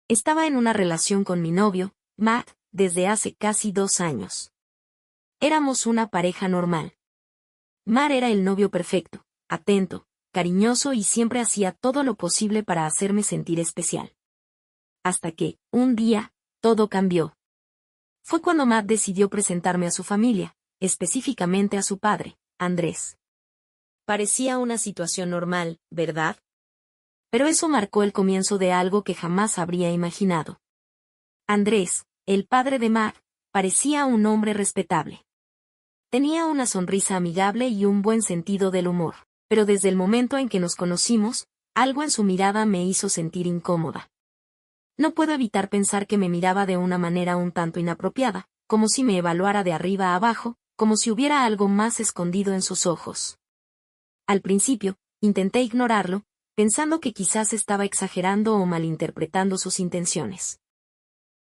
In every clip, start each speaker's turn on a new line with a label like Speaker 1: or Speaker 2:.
Speaker 1: Estaba en una relación con mi novio, Matt, desde hace casi 2 años. Éramos una pareja normal. Matt era el novio perfecto, atento, cariñoso y siempre hacía todo lo posible para hacerme sentir especial. Hasta que, un día, todo cambió. Fue cuando Matt decidió presentarme a su familia, específicamente a su padre, Andrés. Parecía una situación normal, ¿verdad? Pero eso marcó el comienzo de algo que jamás habría imaginado. Andrés, el padre de Matt, parecía un hombre respetable. Tenía una sonrisa amigable y un buen sentido del humor, pero desde el momento en que nos conocimos, algo en su mirada me hizo sentir incómoda. No puedo evitar pensar que me miraba de una manera un tanto inapropiada, como si me evaluara de arriba a abajo, como si hubiera algo más escondido en sus ojos. Al principio, intenté ignorarlo, pensando que quizás estaba exagerando o malinterpretando sus intenciones.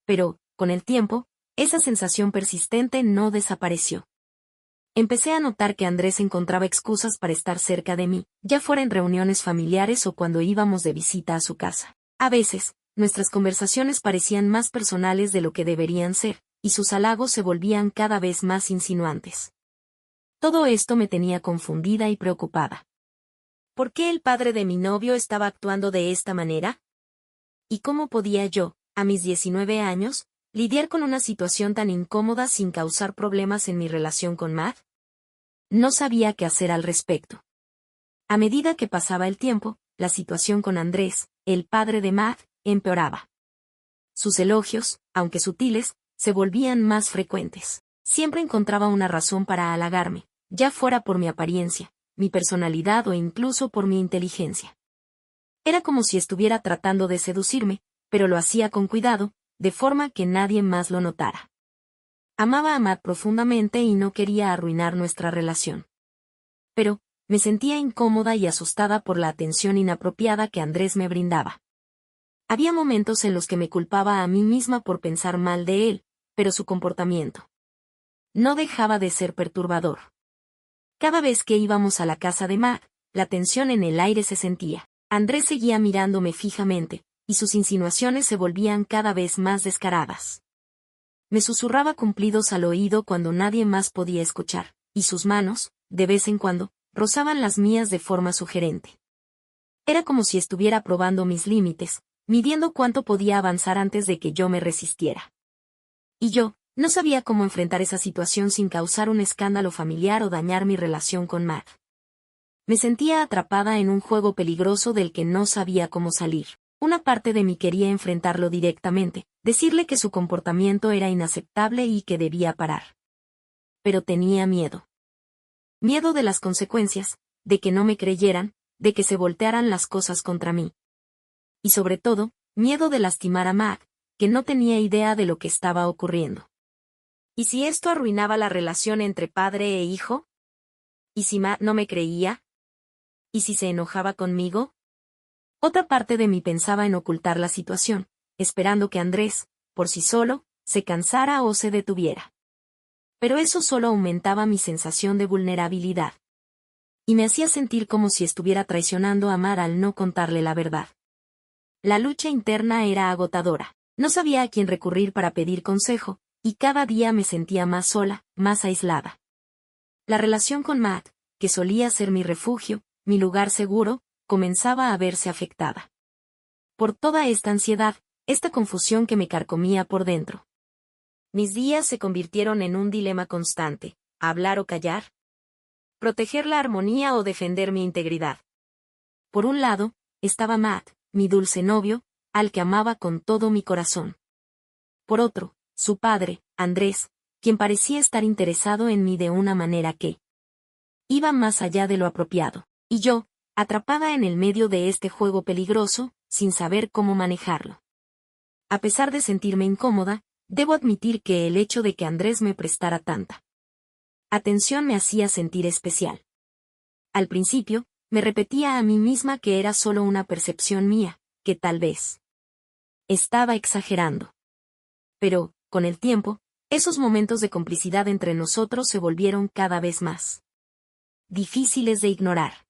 Speaker 1: Pero, con el tiempo, esa sensación persistente no desapareció. Empecé a notar que Andrés encontraba excusas para estar cerca de mí, ya fuera en reuniones familiares o cuando íbamos de visita a su casa. A veces, nuestras conversaciones parecían más personales de lo que deberían ser, y sus halagos se volvían cada vez más insinuantes. Todo esto me tenía confundida y preocupada. ¿Por qué el padre de mi novio estaba actuando de esta manera? ¿Y cómo podía yo, a mis 19 años, lidiar con una situación tan incómoda sin causar problemas en mi relación con Matt? No sabía qué hacer al respecto. A medida que pasaba el tiempo, la situación con Andrés, el padre de Matt, empeoraba. Sus elogios, aunque sutiles, se volvían más frecuentes. Siempre encontraba una razón para halagarme, ya fuera por mi apariencia, mi personalidad o incluso por mi inteligencia. Era como si estuviera tratando de seducirme, pero lo hacía con cuidado, de forma que nadie más lo notara. Amaba a Matt profundamente y no quería arruinar nuestra relación. Pero, me sentía incómoda y asustada por la atención inapropiada que Andrés me brindaba. Había momentos en los que me culpaba a mí misma por pensar mal de él, pero su comportamiento no dejaba de ser perturbador. Cada vez que íbamos a la casa de Matt, la tensión en el aire se sentía. Andrés seguía mirándome fijamente, y sus insinuaciones se volvían cada vez más descaradas. Me susurraba cumplidos al oído cuando nadie más podía escuchar, y sus manos, de vez en cuando, rozaban las mías de forma sugerente. Era como si estuviera probando mis límites, midiendo cuánto podía avanzar antes de que yo me resistiera. Y yo, no sabía cómo enfrentar esa situación sin causar un escándalo familiar o dañar mi relación con Matt. Me sentía atrapada en un juego peligroso del que no sabía cómo salir. Una parte de mí quería enfrentarlo directamente, decirle que su comportamiento era inaceptable y que debía parar. Pero tenía miedo. Miedo de las consecuencias, de que no me creyeran, de que se voltearan las cosas contra mí. Y sobre todo, miedo de lastimar a Matt, que no tenía idea de lo que estaba ocurriendo. ¿Y si esto arruinaba la relación entre padre e hijo? ¿Y si Matt no me creía? ¿Y si se enojaba conmigo? Otra parte de mí pensaba en ocultar la situación, esperando que Andrés, por sí solo, se cansara o se detuviera. Pero eso solo aumentaba mi sensación de vulnerabilidad. Y me hacía sentir como si estuviera traicionando a Matt al no contarle la verdad. La lucha interna era agotadora. No sabía a quién recurrir para pedir consejo, y cada día me sentía más sola, más aislada. La relación con Matt, que solía ser mi refugio, mi lugar seguro, comenzaba a verse afectada. Por toda esta ansiedad, esta confusión que me carcomía por dentro. Mis días se convirtieron en un dilema constante: hablar o callar, proteger la armonía o defender mi integridad. Por un lado, estaba Matt, mi dulce novio, al que amaba con todo mi corazón. Por otro, su padre, Andrés, quien parecía estar interesado en mí de una manera que iba más allá de lo apropiado, y yo, atrapada en el medio de este juego peligroso, sin saber cómo manejarlo. A pesar de sentirme incómoda, debo admitir que el hecho de que Andrés me prestara tanta atención me hacía sentir especial. Al principio, me repetía a mí misma que era solo una percepción mía, que tal vez estaba exagerando. Pero, con el tiempo, esos momentos de complicidad entre nosotros se volvieron cada vez más difíciles de ignorar.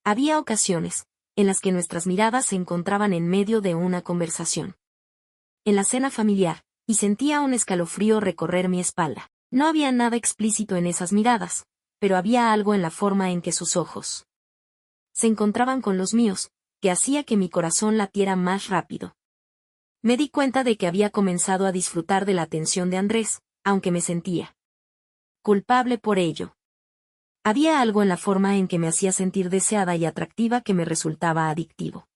Speaker 1: Había ocasiones en las que nuestras miradas se encontraban en medio de una conversación. en la cena familiar, y sentía un escalofrío recorrer mi espalda. No había nada explícito en esas miradas, pero había algo en la forma en que sus ojos se encontraban con los míos, que hacía que mi corazón latiera más rápido. Me di cuenta de que había comenzado a disfrutar de la atención de Andrés, aunque me sentía culpable por ello. Había algo en la forma en que me hacía sentir deseada y atractiva que me resultaba adictivo.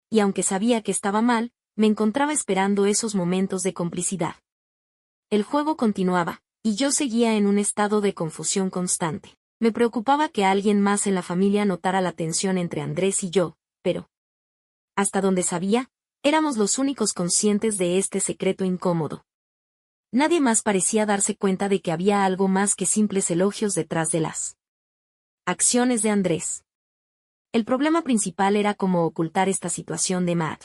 Speaker 1: Y aunque sabía que estaba mal, me encontraba esperando esos momentos de complicidad. El juego continuaba, y yo seguía en un estado de confusión constante. Me preocupaba que alguien más en la familia notara la tensión entre Andrés y yo, pero, hasta donde sabía, éramos los únicos conscientes de este secreto incómodo. Nadie más parecía darse cuenta de que había algo más que simples elogios detrás de las acciones de Andrés. El problema principal era cómo ocultar esta situación de Matt.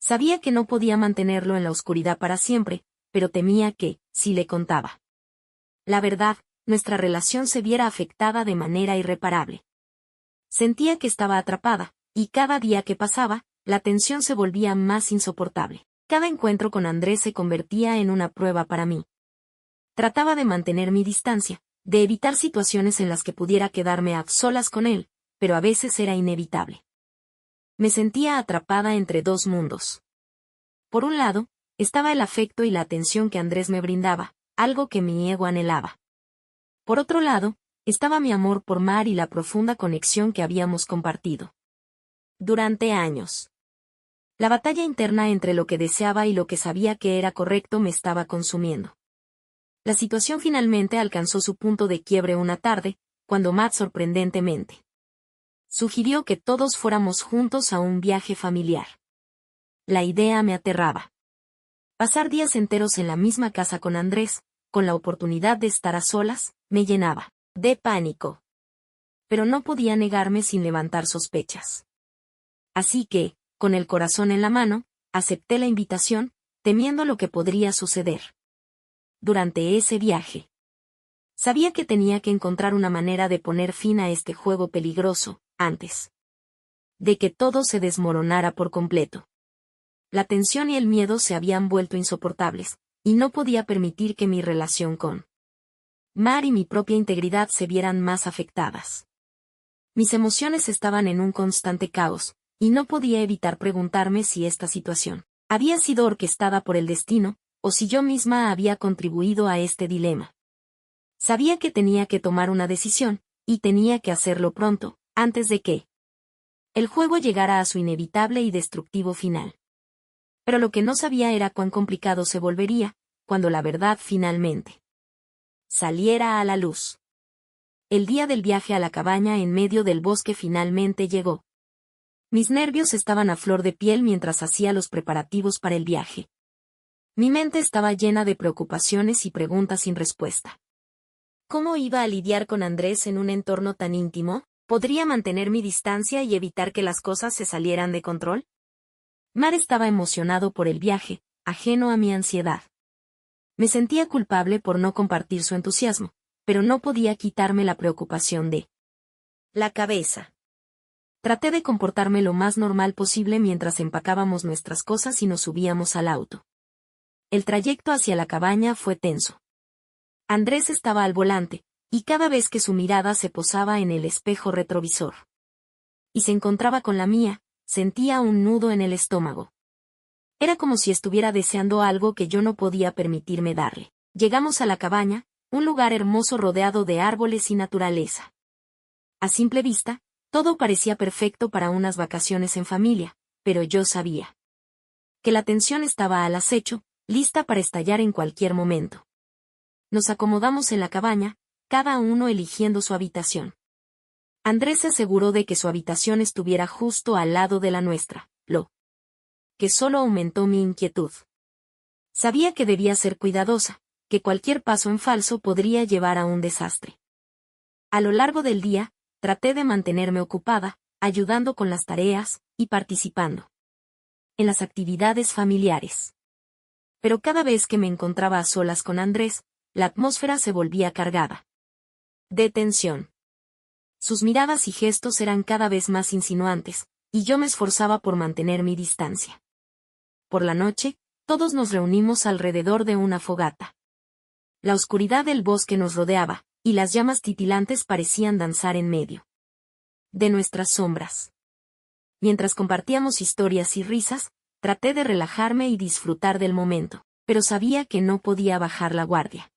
Speaker 1: Sabía que no podía mantenerlo en la oscuridad para siempre, pero temía que, si le contaba la verdad, nuestra relación se viera afectada de manera irreparable. Sentía que estaba atrapada, y cada día que pasaba, la tensión se volvía más insoportable. Cada encuentro con Andrés se convertía en una prueba para mí. Trataba de mantener mi distancia, de evitar situaciones en las que pudiera quedarme a solas con él, pero a veces era inevitable. Me sentía atrapada entre dos mundos. Por un lado, estaba el afecto y la atención que Andrés me brindaba, algo que mi ego anhelaba. Por otro lado, estaba mi amor por Mar y la profunda conexión que habíamos compartido durante años. La batalla interna entre lo que deseaba y lo que sabía que era correcto me estaba consumiendo. La situación finalmente alcanzó su punto de quiebre una tarde, cuando Matt sorprendentemente sugirió que todos fuéramos juntos a un viaje familiar. La idea me aterraba. Pasar días enteros en la misma casa con Andrés, con la oportunidad de estar a solas, me llenaba de pánico. Pero no podía negarme sin levantar sospechas. Así que, con el corazón en la mano, acepté la invitación, temiendo lo que podría suceder durante ese viaje. Sabía que tenía que encontrar una manera de poner fin a este juego peligroso, antes de que todo se desmoronara por completo. La tensión y el miedo se habían vuelto insoportables, y no podía permitir que mi relación con Mar y mi propia integridad se vieran más afectadas. Mis emociones estaban en un constante caos, y no podía evitar preguntarme si esta situación había sido orquestada por el destino, o si yo misma había contribuido a este dilema. Sabía que tenía que tomar una decisión, y tenía que hacerlo pronto, antes de que el juego llegara a su inevitable y destructivo final. Pero lo que no sabía era cuán complicado se volvería, cuando la verdad finalmente saliera a la luz. El día del viaje a la cabaña en medio del bosque finalmente llegó. Mis nervios estaban a flor de piel mientras hacía los preparativos para el viaje. Mi mente estaba llena de preocupaciones y preguntas sin respuesta. ¿Cómo iba a lidiar con Andrés en un entorno tan íntimo? ¿Podría mantener mi distancia y evitar que las cosas se salieran de control? Mar estaba emocionado por el viaje, ajeno a mi ansiedad. Me sentía culpable por no compartir su entusiasmo, pero no podía quitarme la preocupación de la cabeza. Traté de comportarme lo más normal posible mientras empacábamos nuestras cosas y nos subíamos al auto. El trayecto hacia la cabaña fue tenso. Andrés estaba al volante, y cada vez que su mirada se posaba en el espejo retrovisor y se encontraba con la mía, sentía un nudo en el estómago. Era como si estuviera deseando algo que yo no podía permitirme darle. Llegamos a la cabaña, un lugar hermoso rodeado de árboles y naturaleza. A simple vista, todo parecía perfecto para unas vacaciones en familia, pero yo sabía que la tensión estaba al acecho, lista para estallar en cualquier momento. Nos acomodamos en la cabaña, cada uno eligiendo su habitación. Andrés se aseguró de que su habitación estuviera justo al lado de la nuestra, lo que solo aumentó mi inquietud. Sabía que debía ser cuidadosa, que cualquier paso en falso podría llevar a un desastre. A lo largo del día, traté de mantenerme ocupada, ayudando con las tareas, y participando en las actividades familiares. Pero cada vez que me encontraba a solas con Andrés, la atmósfera se volvía cargada de tensión. Sus miradas y gestos eran cada vez más insinuantes, y yo me esforzaba por mantener mi distancia. Por la noche, Todos nos reunimos alrededor de una fogata. La oscuridad del bosque nos rodeaba, y las llamas titilantes parecían danzar en medio de nuestras sombras. Mientras compartíamos historias y risas, traté de relajarme y disfrutar del momento, pero sabía que no podía bajar la guardia.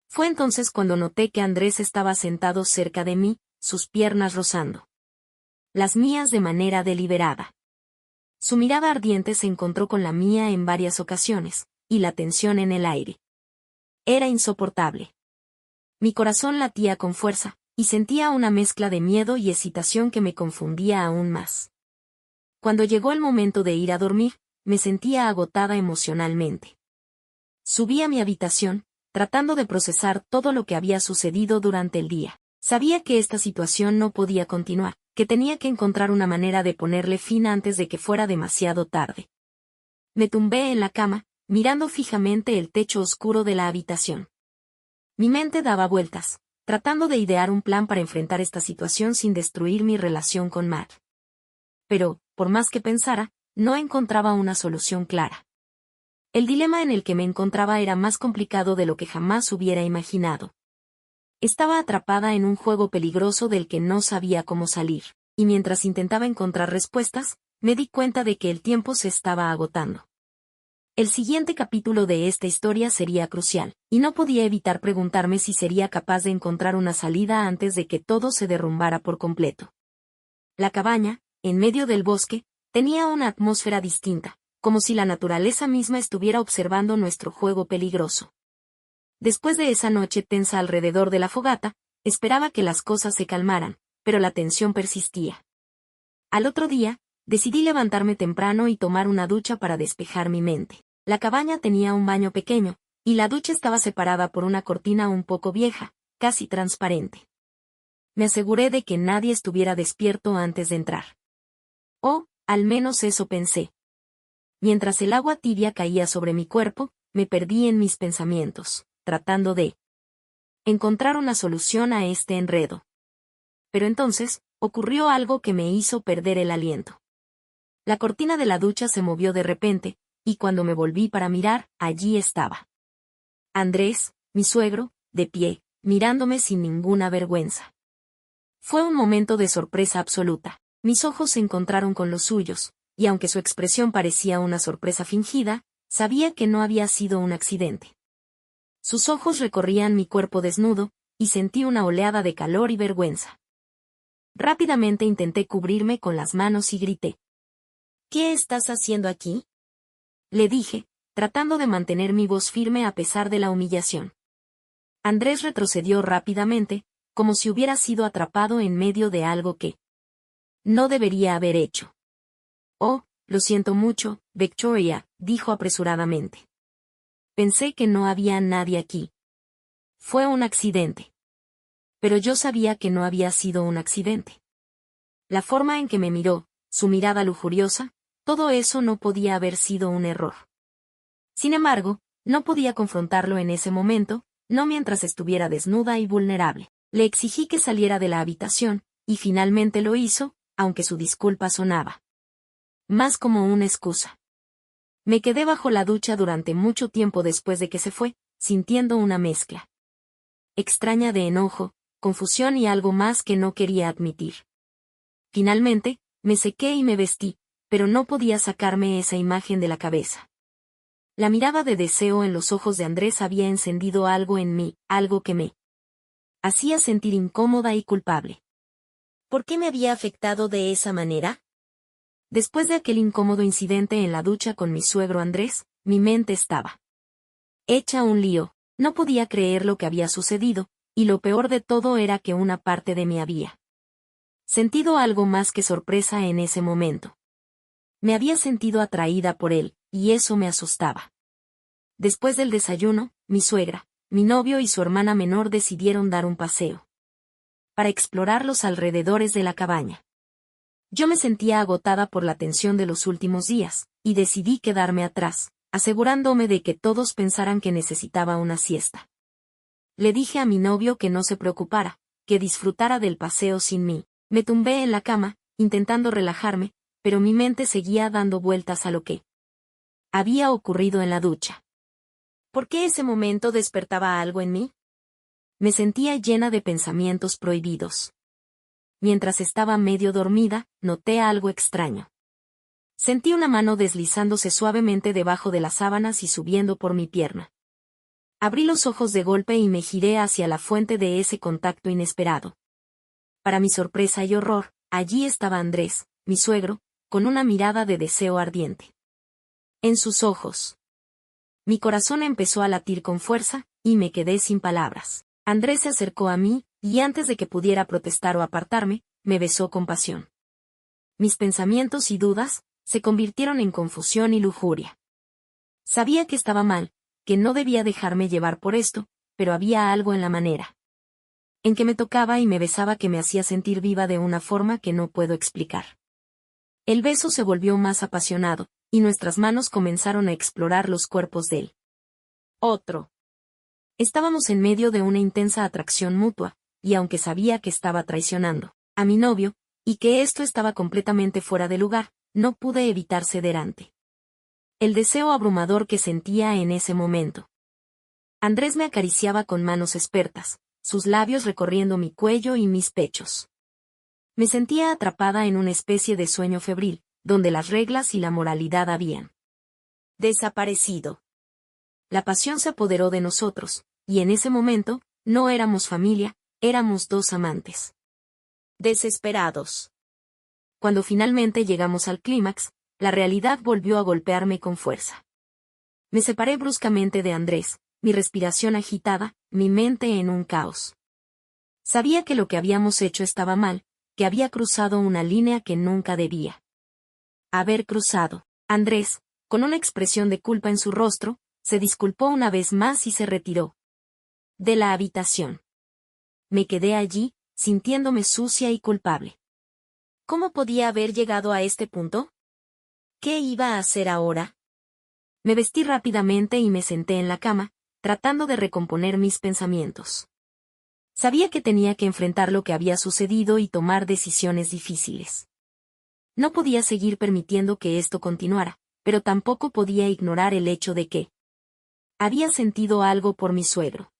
Speaker 1: Fue entonces cuando noté que Andrés estaba sentado cerca de mí, sus piernas rozando las mías de manera deliberada. Su mirada ardiente se encontró con la mía en varias ocasiones, y la tensión en el aire era insoportable. Mi corazón latía con fuerza, y sentía una mezcla de miedo y excitación que me confundía aún más. Cuando llegó el momento de ir a dormir, me sentía agotada emocionalmente. Subí a mi habitación, tratando de procesar todo lo que había sucedido durante el día. Sabía que esta situación no podía continuar, que tenía que encontrar una manera de ponerle fin antes de que fuera demasiado tarde. Me tumbé en la cama, mirando fijamente el techo oscuro de la habitación. Mi mente daba vueltas, tratando de idear un plan para enfrentar esta situación sin destruir mi relación con Matt. Pero, por más que pensara, no encontraba una solución clara. El dilema en el que me encontraba era más complicado de lo que jamás hubiera imaginado. Estaba atrapada en un juego peligroso del que no sabía cómo salir, y mientras intentaba encontrar respuestas, me di cuenta de que el tiempo se estaba agotando. El siguiente capítulo de esta historia sería crucial, y no podía evitar preguntarme si sería capaz de encontrar una salida antes de que todo se derrumbara por completo. La cabaña, en medio del bosque, tenía una atmósfera distinta, como si la naturaleza misma estuviera observando nuestro juego peligroso. Después de esa noche tensa alrededor de la fogata, esperaba que las cosas se calmaran, pero la tensión persistía. Al otro día, decidí levantarme temprano y tomar una ducha para despejar mi mente. La cabaña tenía un baño pequeño, y la ducha estaba separada por una cortina un poco vieja, casi transparente. Me aseguré de que nadie estuviera despierto antes de entrar. O, al menos eso pensé. Mientras el agua tibia caía sobre mi cuerpo, me perdí en mis pensamientos, tratando de encontrar una solución a este enredo. Pero entonces, ocurrió algo que me hizo perder el aliento. La cortina de la ducha se movió de repente, y cuando me volví para mirar, allí estaba Andrés, mi suegro, de pie, mirándome sin ninguna vergüenza. Fue un momento de sorpresa absoluta. Mis ojos se encontraron con los suyos, y aunque su expresión parecía una sorpresa fingida, sabía que no había sido un accidente. Sus ojos recorrían mi cuerpo desnudo, y sentí una oleada de calor y vergüenza. Rápidamente intenté cubrirme con las manos y grité. ¿Qué estás haciendo aquí?, le dije, tratando de mantener mi voz firme a pesar de la humillación. Andrés retrocedió rápidamente, como si hubiera sido atrapado en medio de algo que no debería haber hecho. Oh, lo siento mucho, Victoria, dijo apresuradamente. Pensé que no había nadie aquí. Fue un accidente. Pero yo sabía que no había sido un accidente. La forma en que me miró, su mirada lujuriosa, todo eso no podía haber sido un error. Sin embargo, no podía confrontarlo en ese momento, no mientras estuviera desnuda y vulnerable. Le exigí que saliera de la habitación, y finalmente lo hizo, aunque su disculpa sonaba más como una excusa. Me quedé bajo la ducha durante mucho tiempo después de que se fue, sintiendo una mezcla extraña de enojo, confusión y algo más que no quería admitir. Finalmente, me sequé y me vestí, pero no podía sacarme esa imagen de la cabeza. La mirada de deseo en los ojos de Andrés había encendido algo en mí, algo que me hacía sentir incómoda y culpable. ¿Por qué me había afectado de esa manera? Después de aquel incómodo incidente en la ducha con mi suegro Andrés, mi mente estaba hecha un lío. No podía creer lo que había sucedido, y lo peor de todo era que una parte de mí había sentido algo más que sorpresa en ese momento. Me había sentido atraída por él, y eso me asustaba. Después del desayuno, mi suegra, mi novio y su hermana menor decidieron dar un paseo para explorar los alrededores de la cabaña. Yo me sentía agotada por la tensión de los últimos días, y decidí quedarme atrás, asegurándome de que todos pensaran que necesitaba una siesta. Le dije a mi novio que no se preocupara, que disfrutara del paseo sin mí. Me tumbé en la cama, intentando relajarme, pero mi mente seguía dando vueltas a lo que Había ocurrido en la ducha. ¿Por qué ese momento despertaba algo en mí? Me sentía llena de pensamientos prohibidos. Mientras estaba medio dormida, noté algo extraño. Sentí una mano deslizándose suavemente debajo de las sábanas y subiendo por mi pierna. Abrí los ojos de golpe y me giré hacia la fuente de ese contacto inesperado. Para mi sorpresa y horror, allí estaba Andrés, mi suegro, con una mirada de deseo ardiente en sus ojos. Mi corazón empezó a latir con fuerza, y me quedé sin palabras. Andrés se acercó a mí, y antes de que pudiera protestar o apartarme, me besó con pasión. Mis pensamientos y dudas se convirtieron en confusión y lujuria. Sabía que estaba mal, que no debía dejarme llevar por esto, pero había algo en la manera en que me tocaba y me besaba que me hacía sentir viva de una forma que no puedo explicar. El beso se volvió más apasionado, y nuestras manos comenzaron a explorar los cuerpos del otro. Estábamos en medio de una intensa atracción mutua, y aunque sabía que estaba traicionando a mi novio, y que esto estaba completamente fuera de lugar, no pude evitar ceder ante el deseo abrumador que sentía en ese momento. Andrés me acariciaba con manos expertas, sus labios recorriendo mi cuello y mis pechos. Me sentía atrapada en una especie de sueño febril, donde las reglas y la moralidad habían desaparecido. La pasión se apoderó de nosotros, y en ese momento, no éramos familia, éramos dos amantes desesperados. Cuando finalmente llegamos al clímax, la realidad volvió a golpearme con fuerza. Me separé bruscamente de Andrés, mi respiración agitada, mi mente en un caos. Sabía que lo que habíamos hecho estaba mal, que había cruzado una línea que nunca debía haber cruzado. Andrés, con una expresión de culpa en su rostro, se disculpó una vez más y se retiró de la habitación. Me quedé allí, sintiéndome sucia y culpable. ¿Cómo podía haber llegado a este punto? ¿Qué iba a hacer ahora? Me vestí rápidamente y me senté en la cama, tratando de recomponer mis pensamientos. Sabía que tenía que enfrentar lo que había sucedido y tomar decisiones difíciles. No podía seguir permitiendo que esto continuara, pero tampoco podía ignorar el hecho de que había sentido algo por mi suegro.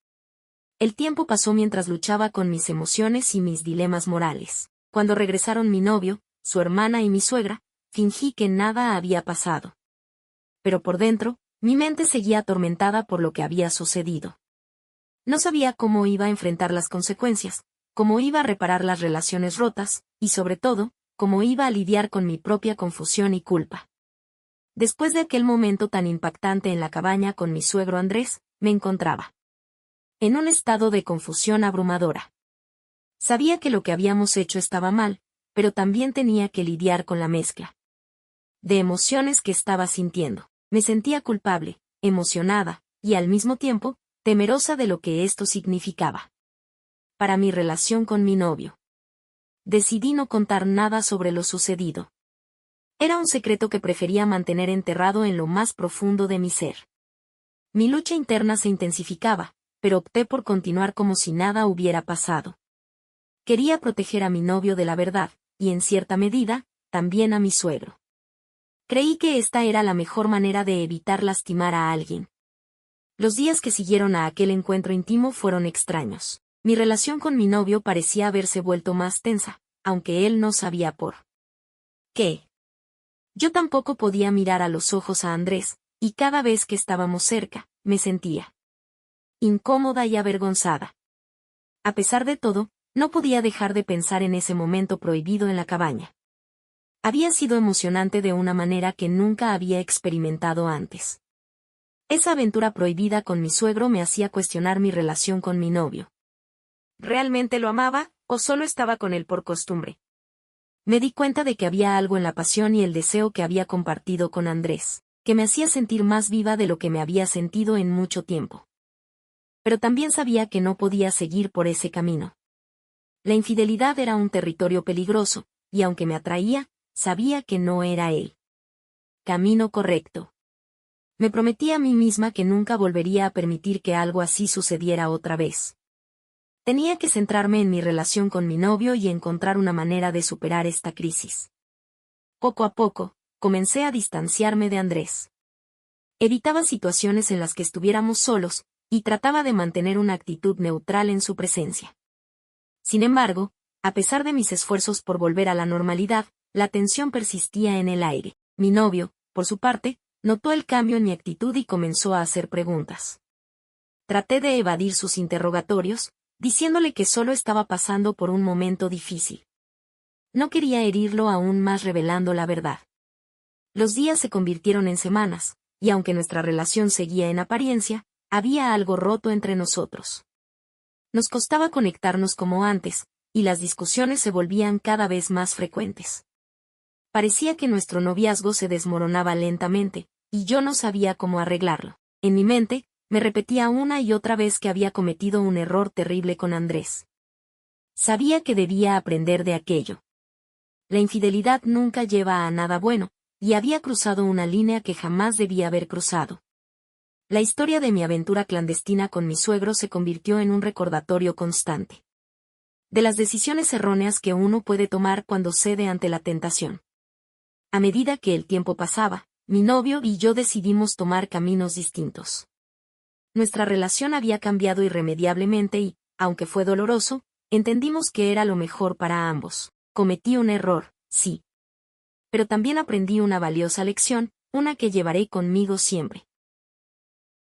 Speaker 1: El tiempo pasó mientras luchaba con mis emociones y mis dilemas morales. Cuando regresaron mi novio, su hermana y mi suegra, fingí que nada había pasado. Pero por dentro, mi mente seguía atormentada por lo que había sucedido. No sabía cómo iba a enfrentar las consecuencias, cómo iba a reparar las relaciones rotas, y sobre todo, cómo iba a lidiar con mi propia confusión y culpa. Después de aquel momento tan impactante en la cabaña con mi suegro Andrés, me encontraba en un estado de confusión abrumadora. Sabía que lo que habíamos hecho estaba mal, pero también tenía que lidiar con la mezcla de emociones que estaba sintiendo. Me sentía culpable, emocionada, y al mismo tiempo, temerosa de lo que esto significaba para mi relación con mi novio. Decidí no contar nada sobre lo sucedido. Era un secreto que prefería mantener enterrado en lo más profundo de mi ser. Mi lucha interna se intensificaba, pero opté por continuar como si nada hubiera pasado. Quería proteger a mi novio de la verdad, y en cierta medida, también a mi suegro. Creí que esta era la mejor manera de evitar lastimar a alguien. Los días que siguieron a aquel encuentro íntimo fueron extraños. Mi relación con mi novio parecía haberse vuelto más tensa, aunque él no sabía por qué. Yo tampoco podía mirar a los ojos a Andrés, y cada vez que estábamos cerca, me sentía incómoda y avergonzada. A pesar de todo, no podía dejar de pensar en ese momento prohibido en la cabaña. Había sido emocionante de una manera que nunca había experimentado antes. Esa aventura prohibida con mi suegro me hacía cuestionar mi relación con mi novio. ¿Realmente lo amaba, o solo estaba con él por costumbre? Me di cuenta de que había algo en la pasión y el deseo que había compartido con Andrés, que me hacía sentir más viva de lo que me había sentido en mucho tiempo. Pero también sabía que no podía seguir por ese camino. La infidelidad era un territorio peligroso, y aunque me atraía, sabía que no era el camino correcto. Me prometí a mí misma que nunca volvería a permitir que algo así sucediera otra vez. Tenía que centrarme en mi relación con mi novio y encontrar una manera de superar esta crisis. Poco a poco, comencé a distanciarme de Andrés. Evitaba situaciones en las que estuviéramos solos, y trataba de mantener una actitud neutral en su presencia. Sin embargo, a pesar de mis esfuerzos por volver a la normalidad, la tensión persistía en el aire. Mi novio, por su parte, notó el cambio en mi actitud y comenzó a hacer preguntas. Traté de evadir sus interrogatorios, diciéndole que solo estaba pasando por un momento difícil. No quería herirlo aún más revelando la verdad. Los días se convirtieron en semanas, y aunque nuestra relación seguía en apariencia, había algo roto entre nosotros. Nos costaba conectarnos como antes, y las discusiones se volvían cada vez más frecuentes. Parecía que nuestro noviazgo se desmoronaba lentamente, y yo no sabía cómo arreglarlo. En mi mente, me repetía una y otra vez que había cometido un error terrible con Andrés. Sabía que debía aprender de aquello. La infidelidad nunca lleva a nada bueno, y había cruzado una línea que jamás debía haber cruzado. La historia de mi aventura clandestina con mi suegro se convirtió en un recordatorio constante de las decisiones erróneas que uno puede tomar cuando cede ante la tentación. A medida que el tiempo pasaba, mi novio y yo decidimos tomar caminos distintos. Nuestra relación había cambiado irremediablemente y, aunque fue doloroso, entendimos que era lo mejor para ambos. Cometí un error, sí. Pero también aprendí una valiosa lección, una que llevaré conmigo siempre.